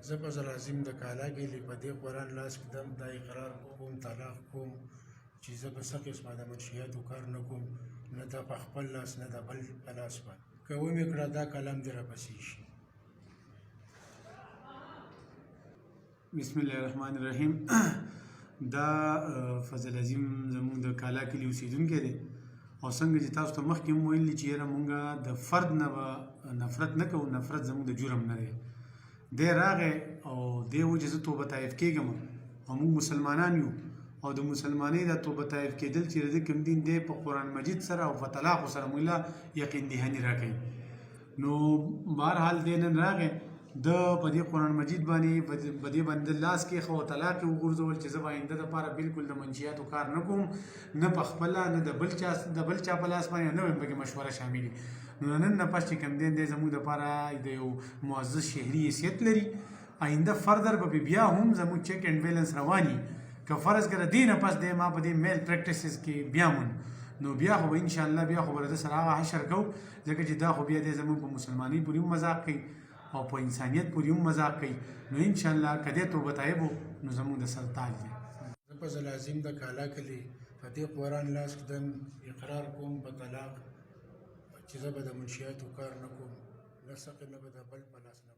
زه په لازم د کالا کې په دې قرآن لاس کدم دا اقرار کوم طلاق کوم چې زه به څه قسمه د منشیاتو کار نه کوم نه دا په خپل لاس نه د بل په لاس باندې که ومې کړه دا کلام دې راپسې شي. بسم الله الرحمن الرحیم. دا فضل عظیم زموږ د کالا کلي اوسېدونکی دی او څنګه چې تاسو ته مخکې هم ویلي چې یاره مونږ د فرد نه به نفرت نه کوو، نفرت زموږ د جرم نه دی. دی راغی او دی و چې زه توبه طایف کېږم او موږ مسلمانان یو او د مسلمانۍ د توبه طایف کېدل چې د کوم دین دی په قرآن مجید سره او په طلاقو سره موږ له یقین دهاني راکوي. نو بهرحال دی نن راغی د په دې قرآن مجید باندې په دې باندې لاس کې خو طلاق یې وغورځول چې زه به آینده دپاره بالکل د منشیاتو کار نه کوم، نه په خپله نه د بل چا په لاس باندې، نه به پکې مشوره شامل وي. نو نن نه پس چې کوم دی دی زموږ دپاره د یو معزز شهري حیثیت لري. آینده فردر به بیا هم زموږ چیک اینډ بیلنس رواني که فرض کړه دې نه پس دی ما په دې میل پریکټسز کې بیا مون نو بیا خو به انشاءالله بیا خو به د سره هغه حشر کوو، ځکه چې دا خو بیا دی زموږ په مسلمانۍ پورې هم مذاق کوي او په انسانیت پورې هم مذاق کوي. نو انشاءالله که دی توبه طایب نو زموږ د سر تاج دی. زه په لازم د کالا کلي په دې قرآن لاس کدم اقرار کوم په طلاق چې زه به د منشیاتو کار نه کوم، نه څه نه به د بل په لاس نه